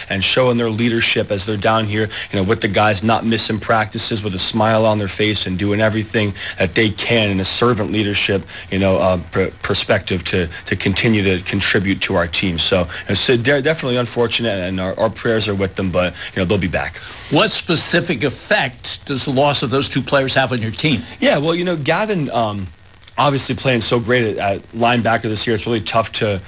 and showing their leadership as they're down here, with the guys, not missing practices, with a smile on their face and doing everything that they can in a servant leadership, perspective to continue to contribute to our team. So they're definitely unfortunate, and our prayers are with them, but they'll be back. What specific effect does the loss of those two players have on your team? Yeah, well, Gavin obviously playing so great at linebacker this year. It's really tough to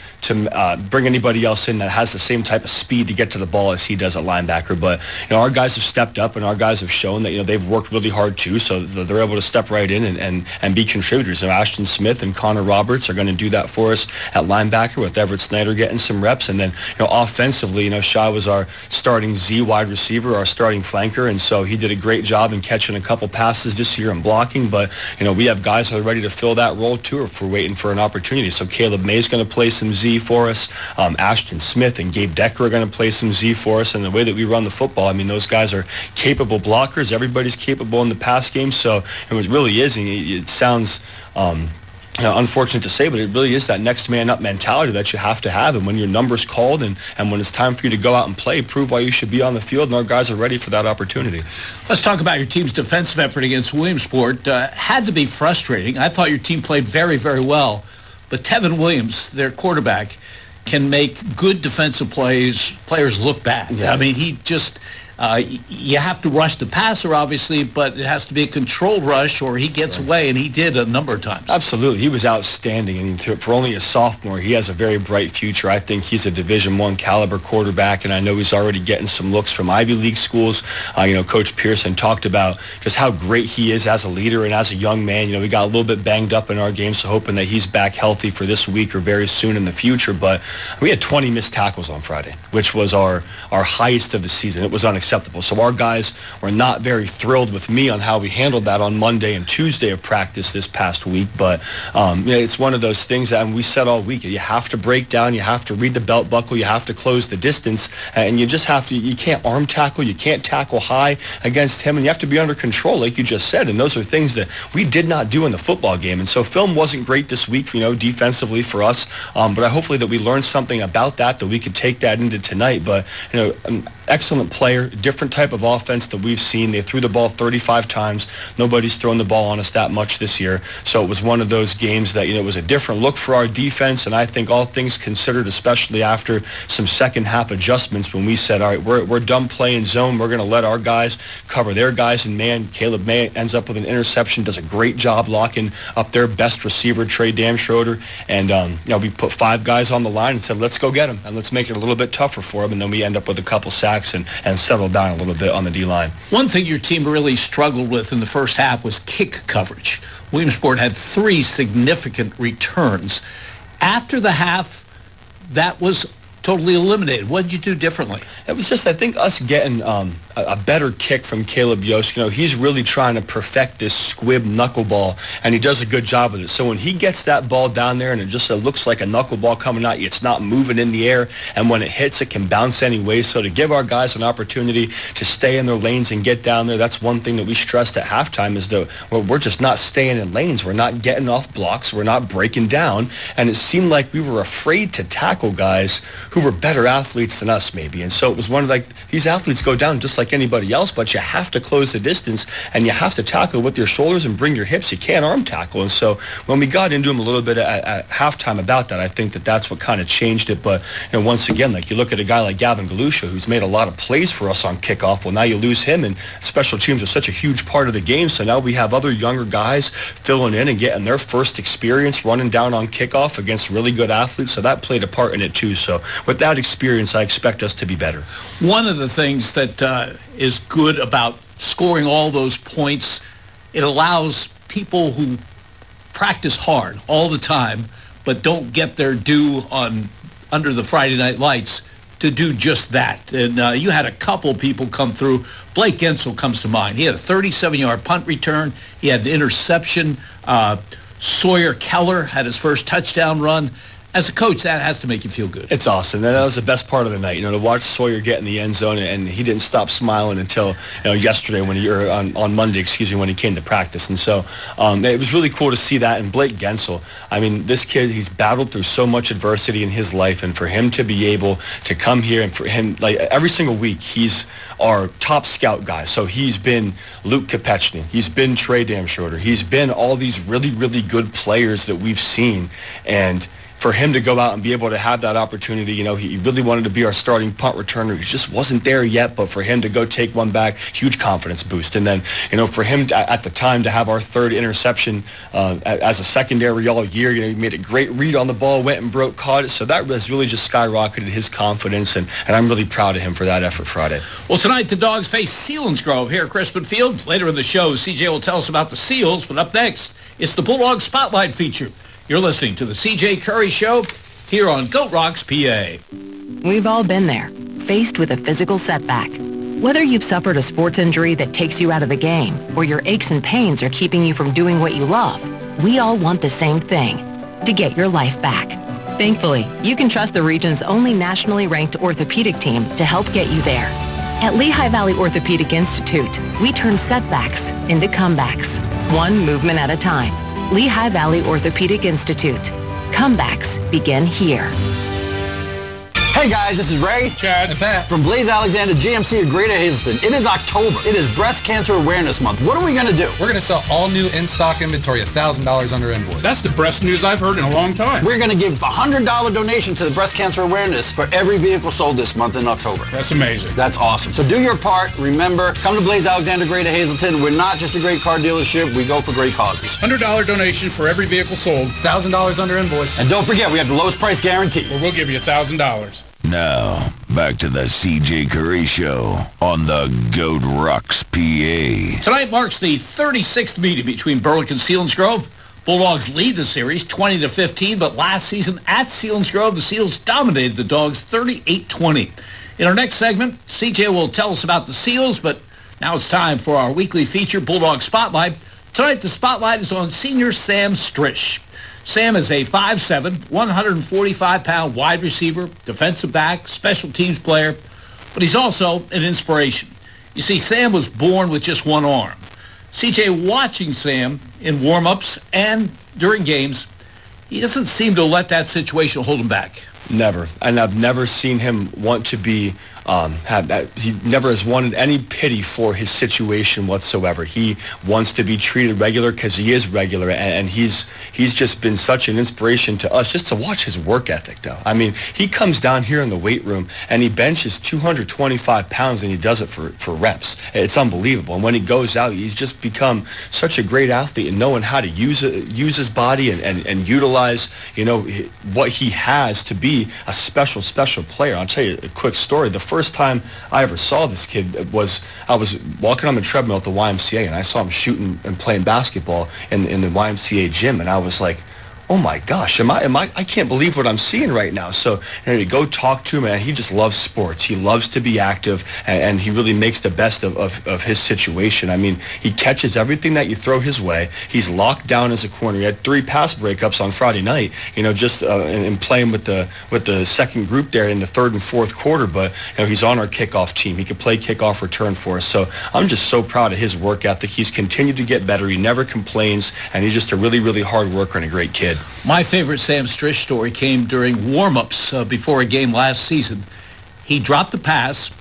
bring anybody else in that has the same type of speed to get to the ball as he does at linebacker. But our guys have stepped up, and our guys have shown that they've worked really hard too. So they're able to step right in and be contributors. Ashton Smith and Connor Roberts are going to do that for us at linebacker, with Everett Snyder getting some reps. And then offensively, Shai was our starting Z wide receiver, our starting flanker, and so he did a great job in catching a couple passes this year and blocking. But we have guys that are ready to fill that role too if we're waiting for an opportunity. So Caleb May's going to play some Z for us. Ashton Smith and Gabe Decker are going to play some Z for us. And the way that we run the football, those guys are capable blockers. Everybody's capable in the pass game. So it really is, and it sounds unfortunate to say, but it really is that next man up mentality that you have to have. And when your number's called and when it's time for you to go out and play, prove why you should be on the field, and our guys are ready for that opportunity. Let's talk about your team's defensive effort against Williamsport. Had to be frustrating. I thought your team played very, very well, but Tevin Williams, their quarterback, can make good defensive players look bad. Yeah. He just... you have to rush the passer, obviously, but it has to be a controlled rush or he gets away, and he did a number of times. Absolutely. He was outstanding, and for only a sophomore, he has a very bright future. I think he's a Division I caliber quarterback, and I know he's already getting some looks from Ivy League schools. Coach Pearson talked about just how great he is as a leader and as a young man. We got a little bit banged up in our game, so hoping that he's back healthy for this week or very soon in the future. But we had 20 missed tackles on Friday, which was our highest of the season. It was unacceptable. So our guys were not very thrilled with me on how we handled that on Monday and Tuesday of practice this past week. But it's one of those things that we said all week. You have to break down. You have to read the belt buckle. You have to close the distance. And you just have to, you can't arm tackle. You can't tackle high against him. And you have to be under control, like you just said. And those are things that we did not do in the football game. And so film wasn't great this week, defensively for us. But hopefully that we learned something about that we could take that into tonight. But, an excellent player, different type of offense that we've seen. They threw the ball 35 times. Nobody's thrown the ball on us that much this year. So it was one of those games that, it was a different look for our defense. And I think all things considered, especially after some second half adjustments, when we said, all right, we're done playing zone. We're going to let our guys cover their guys. And man, Caleb May ends up with an interception, does a great job locking up their best receiver, Trey Damschroeder. And, we put 5 guys on the line and said, let's go get him. And let's make it a little bit tougher for him. And then we end up with a couple sacks and settle down a little bit on the D-line. One thing your team really struggled with in the first half was kick coverage. Williamsport had 3 significant returns. After the half, that was totally eliminated. What did you do differently? It was just, I think, us getting a better kick from Caleb Yost. He's really trying to perfect this squib knuckleball, and he does a good job with it. So when he gets that ball down there and it just looks like a knuckleball coming at you, it's not moving in the air, and when it hits, it can bounce anyway. So to give our guys an opportunity to stay in their lanes and get down there, that's one thing that we stressed at halftime, is that we're just not staying in lanes. We're not getting off blocks. We're not breaking down. And it seemed like we were afraid to tackle guys who were better athletes than us, maybe. And so it was one of these athletes go down just like anybody else, but you have to close the distance and you have to tackle with your shoulders and bring your hips. You can't arm tackle. And so when we got into him a little bit at halftime about that, I think that's what kind of changed it. But once again, you look at a guy like Gavin Galusha, who's made a lot of plays for us on kickoff. Well, now you lose him, and special teams are such a huge part of the game. So now we have other younger guys filling in and getting their first experience running down on kickoff against really good athletes. So that played a part in it too. So with that experience, I expect us to be better. One of the things that is good about scoring all those points, it allows people who practice hard all the time but don't get their due under the Friday night lights to do just that. And you had a couple people come through. Blake Gensel comes to mind. He had a 37-yard punt return. He had an interception. Sawyer Keller had his first touchdown run. As a coach, that has to make you feel good. It's awesome. That was the best part of the night, to watch Sawyer get in the end zone, and he didn't stop smiling until yesterday on Monday, when he came to practice. And so it was really cool to see that. And Blake Gensel, I mean, this kid, he's battled through so much adversity in his life, and for him to be able to come here, and for him, like every single week, he's our top scout guy. So he's been Luke Kopechny, he's been Trey Damschroeder, he's been all these really, really good players that we've seen, and for him to go out and be able to have that opportunity, he really wanted to be our starting punt returner. He just wasn't there yet, but for him to go take one back, huge confidence boost. And then, for him at the time to have our third interception as a secondary all year, he made a great read on the ball, went and caught it. So that has really just skyrocketed his confidence, and I'm really proud of him for that effort Friday. Well, tonight the Dogs face Selinsgrove here at Crispin Field. Later in the show, CJ will tell us about the Seals, but up next, it's the Bulldog Spotlight feature. You're listening to the CJ Curry Show here on Goat Rocks, PA. We've all been there, faced with a physical setback. Whether you've suffered a sports injury that takes you out of the game, or your aches and pains are keeping you from doing what you love, we all want the same thing, to get your life back. Thankfully, you can trust the region's only nationally ranked orthopedic team to help get you there. At Lehigh Valley Orthopedic Institute, we turn setbacks into comebacks, one movement at a time. Lehigh Valley Orthopedic Institute. Comebacks begin here. Hey guys, this is Ray, Chad, and Pat from Blaze Alexander GMC of Greater Hazelton. It is October. It is Breast Cancer Awareness Month. What are we going to do? We're going to sell all new in-stock inventory $1,000 under invoice. That's the best news I've heard in a long time. We're going to give a $100 donation to the Breast Cancer Awareness for every vehicle sold this month in October. That's amazing. That's awesome. So do your part. Remember, come to Blaze Alexander Greater Hazelton. We're not just a great car dealership. We go for great causes. $100 donation for every vehicle sold. $1,000 under invoice. And don't forget, we have the lowest price guarantee. Or we'll give you $1,000. Now, back to the CJ Curry Show on the Goat Rocks, PA. Tonight marks the 36th meeting between Berwick and Selinsgrove. Bulldogs lead the series 20-15, but last season at Selinsgrove, the Seals dominated the Dogs 38-20. In our next segment, CJ will tell us about the Seals, but now it's time for our weekly feature, Bulldog Spotlight. Tonight, the spotlight is on senior Sam Strish. Sam is a 5'7", 145-pound wide receiver, defensive back, special teams player, but he's also an inspiration. You see, Sam was born with just one arm. CJ, watching Sam in warm-ups and during games, he doesn't seem to let that situation hold him back. Never. And I've never seen him want to be, he never has wanted any pity for his situation whatsoever. He wants to be treated regular because he is regular, and he's just been such an inspiration to us just to watch his work ethic, though. I mean, he comes down here in the weight room, and he benches 225 pounds, and he does it for reps. It's unbelievable. And when he goes out, he's just become such a great athlete and knowing how to use his body and utilize, what he has to be a special player. I'll tell you a quick story. The first time I ever saw this kid was I was walking on the treadmill at the YMCA, and I saw him shooting and playing basketball in the YMCA gym, and I was like, oh my gosh, I can't believe what I'm seeing right now. So to go talk to him, and he just loves sports. He loves to be active, and he really makes the best of his situation. I mean, he catches everything that you throw his way. He's locked down as a corner. He had 3 pass breakups on Friday night, just in playing with the second group there in the third and fourth quarter. But he's on our kickoff team. He can play kickoff return for us. So I'm just so proud of his work ethic. He's continued to get better. He never complains, and he's just a really, really hard worker and a great kid. My favorite Sam Strish story came during warm-ups before a game last season. He dropped a pass,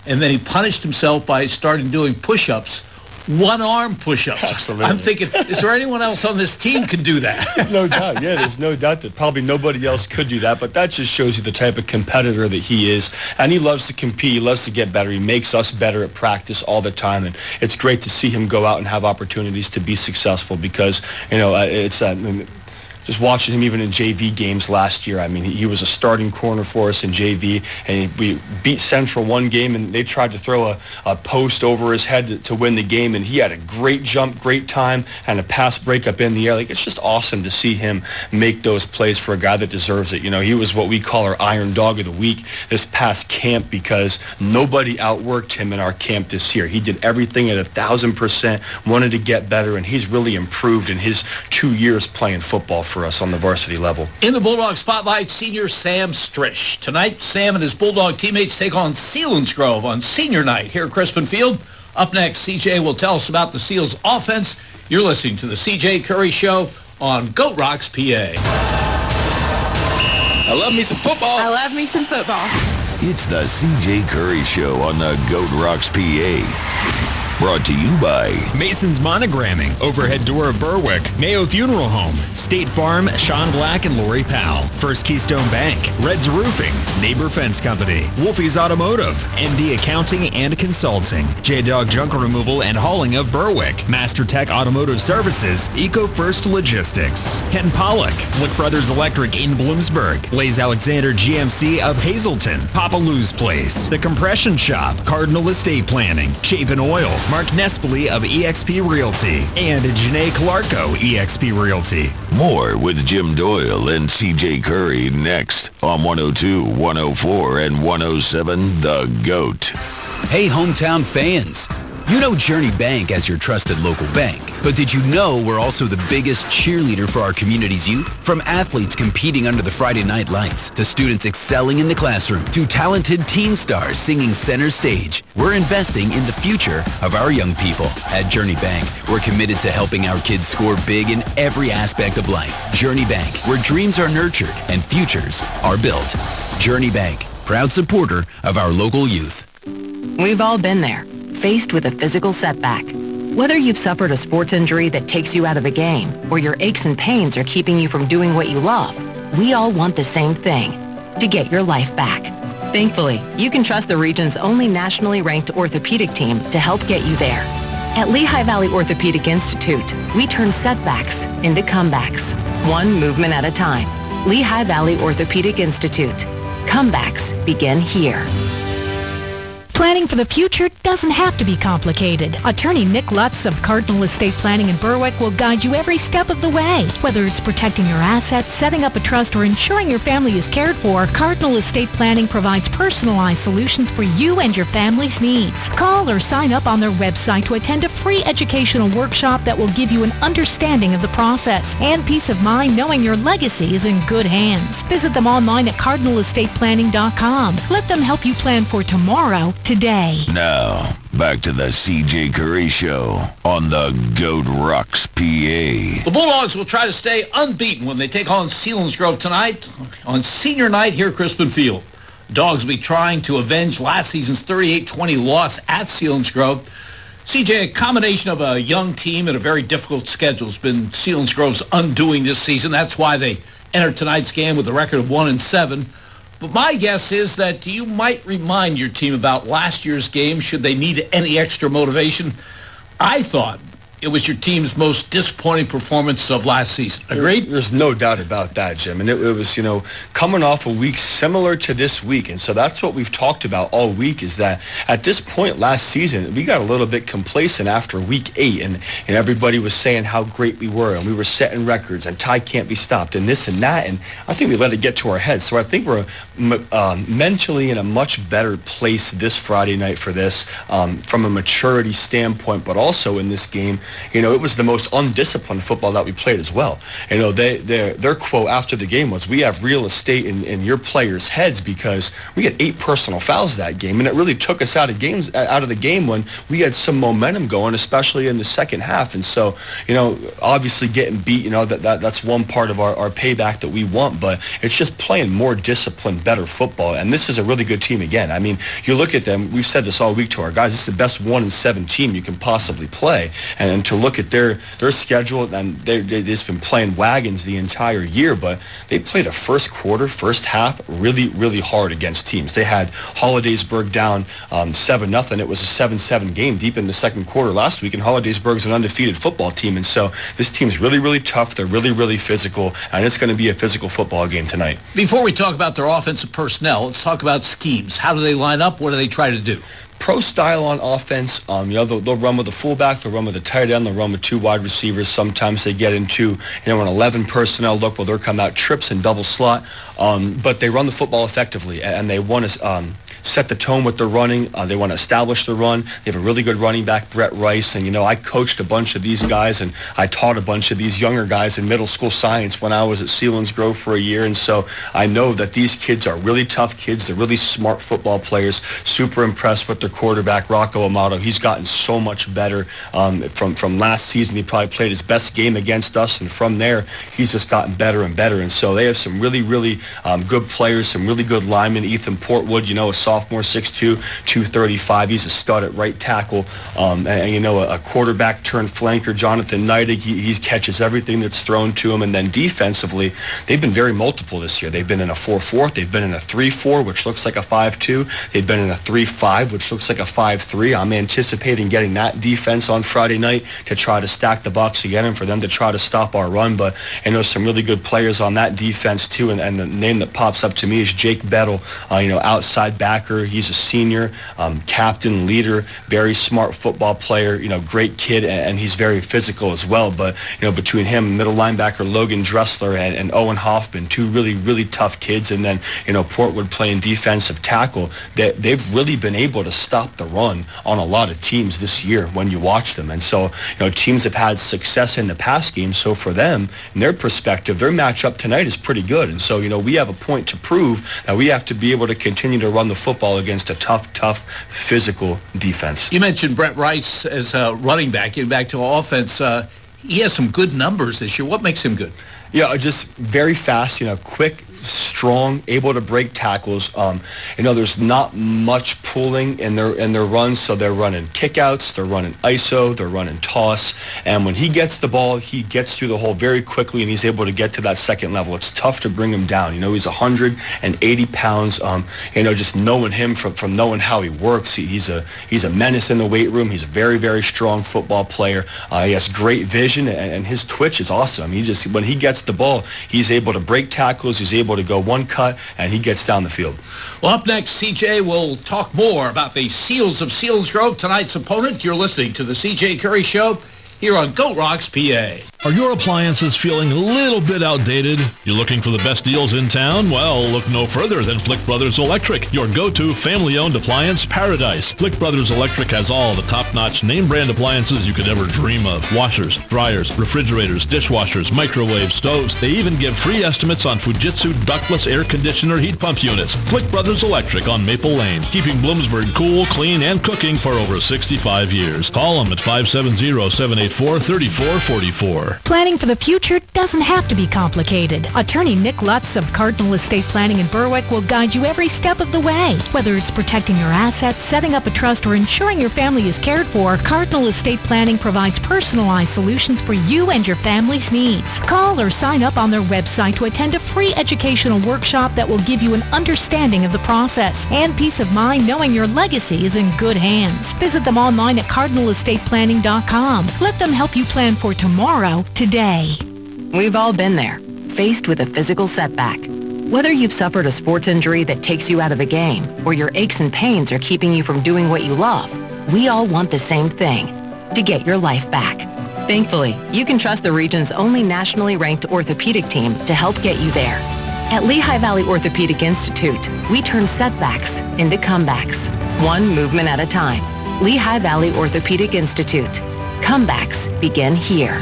and then he punished himself by starting doing push-ups, one-arm push-ups. Absolutely. I'm thinking, is there anyone else on this team can do that? No doubt. Yeah, there's no doubt that probably nobody else could do that, but that just shows you the type of competitor that he is. And he loves to compete. He loves to get better. He makes us better at practice all the time, and it's great to see him go out and have opportunities to be successful because, it's just watching him even in JV games last year. I mean, he was a starting corner for us in JV, and we beat Central one game, and they tried to throw a post over his head to win the game, and he had a great jump, great time, and a pass breakup in the air. Like, it's just awesome to see him make those plays for a guy that deserves it. He was what we call our Iron Dog of the Week this past camp because nobody outworked him in our camp this year. He did everything at 1,000%, wanted to get better, and he's really improved in his 2 years playing football for for us on the varsity level. In the Bulldog Spotlight, senior Sam Strish. Tonight, Sam and his Bulldog teammates take on Selinsgrove on senior night here at Crispin Field. Up next, CJ will tell us about the Seals offense. You're listening to the CJ Curry Show on Goat Rocks, PA. I love me some football. I love me some football. It's the CJ Curry Show on the Goat Rocks, PA. Brought to you by Mason's Monogramming, Overhead Door of Berwick, Mayo Funeral Home, State Farm, Sean Black and Lori Powell, First Keystone Bank, Red's Roofing, Neighbor Fence Company, Wolfie's Automotive, MD Accounting and Consulting, J-Dog Junk Removal and Hauling of Berwick, Master Tech Automotive Services, Eco First Logistics, Ken Pollock, Flick Brothers Electric in Bloomsburg, Blaze Alexander GMC of Hazleton, Papa Lou's Place, The Compression Shop, Cardinal Estate Planning, Chapin Oil, Mark Nespoli of eXp Realty, and Janae Calarco, eXp Realty. More with Jim Doyle and CJ Curry next on 102, 104, and 107 The GOAT. Hey, hometown fans. You know Journey Bank as your trusted local bank. But did you know we're also the biggest cheerleader for our community's youth? From athletes competing under the Friday night lights, to students excelling in the classroom, to talented teen stars singing center stage, we're investing in the future of our young people. At Journey Bank, we're committed to helping our kids score big in every aspect of life. Journey Bank, where dreams are nurtured and futures are built. Journey Bank, proud supporter of our local youth. We've all been there, faced with a physical setback. Whether you've suffered a sports injury that takes you out of the game, or your aches and pains are keeping you from doing what you love, we all want the same thing, to get your life back. Thankfully, you can trust the region's only nationally ranked orthopedic team to help get you there. At Lehigh Valley Orthopedic Institute, we turn setbacks into comebacks, one movement at a time. Lehigh Valley Orthopedic Institute. Comebacks begin here. Planning for the future doesn't have to be complicated. Attorney Nick Lutz of Cardinal Estate Planning in Berwick will guide you every step of the way. Whether it's protecting your assets, setting up a trust, or ensuring your family is cared for, Cardinal Estate Planning provides personalized solutions for you and your family's needs. Call or sign up on their website to attend a free educational workshop that will give you an understanding of the process and peace of mind knowing your legacy is in good hands. Visit them online at cardinal'estateplanning.com. Let them help you plan for tomorrow today. Now, back to the CJ Curry Show on the Goat Rocks, PA. The Bulldogs will try to stay unbeaten when they take on Selinsgrove tonight on senior night here at Crispin Field. The Dogs will be trying to avenge last season's 38-20 loss at Selinsgrove. CJ, a combination of a young team and a very difficult schedule has been Selinsgrove's undoing this season. That's why they entered tonight's game with a record of 1-7. But my guess is that you might remind your team about last year's game should they need any extra motivation. I thought it was your team's most disappointing performance of last season. Agreed? There's no doubt about that, Jim. And it was, coming off a week similar to this week. And so that's what we've talked about all week is that at this point last season, we got a little bit complacent after week 8. And everybody was saying how great we were. And we were setting records. And Ty can't be stopped. And this and that. And I think we let it get to our heads. So I think we're mentally in a much better place this Friday night for this from a maturity standpoint. But also in this game, it was the most undisciplined football that we played as well. Their quote after the game was, "We have real estate in your players' heads," because we had 8 personal fouls that game, and it really took us out of the game when we had some momentum going, especially in the second half. And so, obviously getting beat, that's one part of our payback that we want, but it's just playing more disciplined, better football. And this is a really good team again. I mean, you look at them, we've said this all week to our guys, this is the best 1-7 team you can possibly play. And to look at their schedule, and they've just been playing wagons the entire year, but they played a first half really, really hard against teams. They had Hollidaysburg down 7-0. It was a 7-7 game deep in the second quarter last week, and Hollidaysburg's an undefeated football team. And so this team's really, really tough. They're really, really physical, and it's going to be a physical football game tonight. Before we talk about their offensive personnel, let's talk about schemes. How do they line up? What do they try to do? Pro style on offense, they'll run with a fullback, they'll run with a tight end, they'll run with 2 wide receivers. Sometimes they get into, an 11 personnel look where they'll come out trips and double slot. But they run the football effectively, and they want to set the tone with the running. They want to establish the run. They have a really good running back, Brett Rice. And, I coached a bunch of these guys, and I taught a bunch of these younger guys in middle school science when I was at Selinsgrove for a year. And so I know that these kids are really tough kids. They're really smart football players. Super impressed with their quarterback, Rocco Amato. He's gotten so much better from last season. He probably played his best game against us, and from there, he's just gotten better and better. And so they have some really, really good players, some really good linemen. Ethan Portwood, a sophomore, 6'2", 235. He's a stud at right tackle. And a quarterback turned flanker, Jonathan Neidig. He catches everything that's thrown to him. And then defensively, they've been very multiple this year. They've been in a 4-4. They've been in a 3-4, which looks like a 5-2. They've been in a 3-5, which looks like a 5-3. I'm anticipating getting that defense on Friday night to try to stack the box again and for them to try to stop our run. But I know some really good players on that defense too. And the name that pops up to me is Jake Bettle, outside backer. He's a senior, captain, leader, very smart football player, great kid, and he's very physical as well. But, between him, middle linebacker Logan Dressler and Owen Hoffman, two really, really tough kids. And then, Portwood playing defensive tackle, they've really been able to stop the run on a lot of teams this year when you watch them. And so, teams have had success in the pass game. So for them, in their perspective, their matchup tonight is pretty good. And so, we have a point to prove that we have to be able to continue to run the football against a tough, physical defense. You mentioned Brett Rice as a running back. Getting back to offense, he has some good numbers this year. What makes him good? Yeah, just very fast, quick, strong, able to break tackles. There's not much pulling in their runs, so they're running kickouts, they're running ISO, they're running toss, and when he gets the ball, he gets through the hole very quickly, and he's able to get to that second level. It's tough to bring him down. He's 180 pounds. Just knowing him from knowing how he works, he's a menace in the weight room. He's a very, very strong football player. He has great vision, and his twitch is awesome. When he gets the ball, he's able to break tackles. He's able to go one cut, and he gets down the field. Well, up next, CJ will talk more about the Seals of Selinsgrove, tonight's opponent. You're listening to the CJ Curry Show here on Goat Rocks, PA. Are your appliances feeling a little bit outdated? You're looking for the best deals in town? Well, look no further than Flick Brothers Electric, your go-to family-owned appliance paradise. Flick Brothers Electric has all the top-notch name-brand appliances you could ever dream of. Washers, dryers, refrigerators, dishwashers, microwave stoves. They even give free estimates on Fujitsu ductless air conditioner heat pump units. Flick Brothers Electric on Maple Lane, keeping Bloomsburg cool, clean, and cooking for over 65 years. Call them at 570-784-3444. Planning for the future doesn't have to be complicated. Attorney Nick Lutz of Cardinal Estate Planning in Berwick will guide you every step of the way. Whether it's protecting your assets, setting up a trust, or ensuring your family is cared for, Cardinal Estate Planning provides personalized solutions for you and your family's needs. Call or sign up on their website to attend a free educational workshop that will give you an understanding of the process and peace of mind knowing your legacy is in good hands. Visit them online at cardinal'estateplanning.com. Let them help you plan for tomorrow today. We've all been there, faced with a physical setback. Whether you've suffered a sports injury that takes you out of the game, or your aches and pains are keeping you from doing what you love, we all want the same thing, to get your life back. Thankfully, you can trust the region's only nationally ranked orthopedic team to help get you there. At Lehigh Valley Orthopedic Institute, we turn setbacks into comebacks, one movement at a time. Lehigh Valley Orthopedic Institute. Comebacks begin here.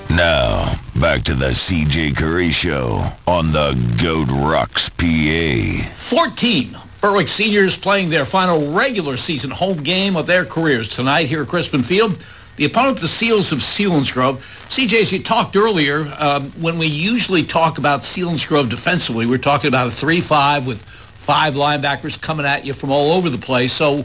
Now, back to the CJ Curry Show on the Goat Rocks, PA. 14 Berwick seniors playing their final regular season home game of their careers tonight here at Crispin Field. The opponent, the Seals of Selinsgrove. CJ, as you talked earlier, when we usually talk about Selinsgrove defensively, we're talking about a 3-5 with 5 linebackers coming at you from all over the place. So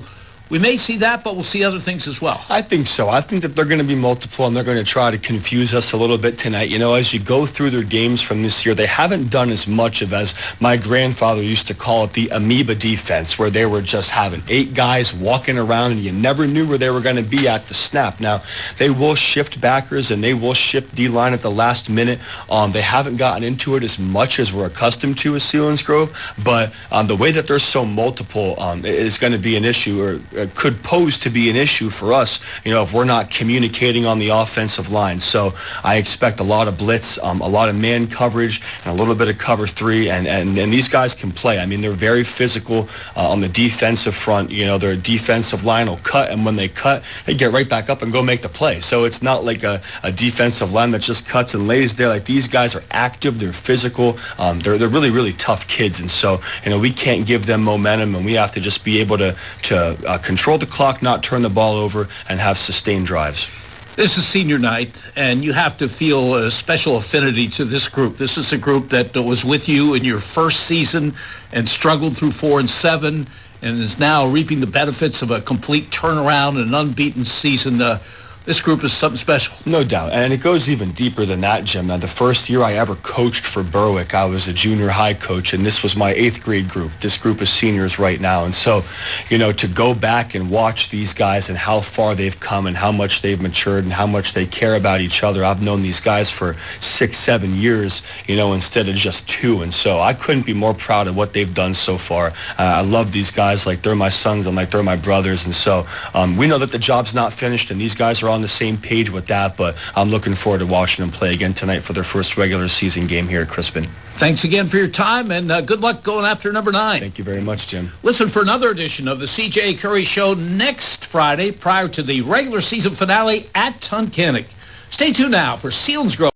we may see that, but we'll see other things as well. I think so. I think that they're going to be multiple, and they're going to try to confuse us a little bit tonight. As you go through their games from this year, they haven't done as much of, as my grandfather used to call it, the amoeba defense, where they were just having 8 guys walking around, and you never knew where they were going to be at the snap. Now, they will shift backers, and they will shift D-line at the last minute. They haven't gotten into it as much as we're accustomed to at Selinsgrove, but the way that they're so multiple is going to be an issue, or could pose to be an issue for us, if we're not communicating on the offensive line. So I expect a lot of blitz, a lot of man coverage, and a little bit of cover 3, and these guys can play. I mean, they're very physical on the defensive front. Their defensive line will cut, and when they cut, they get right back up and go make the play. So it's not like a defensive line that just cuts and lays there. Like, these guys are active, they're physical, they're really, really tough kids, and so we can't give them momentum, and we have to just be able to control the clock, not turn the ball over, and have sustained drives. This is senior night, and you have to feel a special affinity to this group. This is a group that was with you in your first season and struggled through 4 and 7, and is now reaping the benefits of a complete turnaround and an unbeaten season. This group is something special. No doubt. And it goes even deeper than that, Jim. Now, the first year I ever coached for Berwick, I was a junior high coach, and this was my 8th grade group. This group is seniors right now. And so, to go back and watch these guys and how far they've come and how much they've matured and how much they care about each other. I've known these guys for 6-7 years, instead of just 2. And so I couldn't be more proud of what they've done so far. I love these guys like they're my sons and like they're my brothers. And so we know that the job's not finished, and these guys are on the same page with that, but I'm looking forward to watching them play again tonight for their first regular season game here at Crispin. Thanks again for your time, and good luck going after number 9. Thank you very much, Jim. Listen for another edition of the CJ Curry Show next Friday prior to the regular season finale at Tunkhannock. Stay tuned now for Selinsgrove.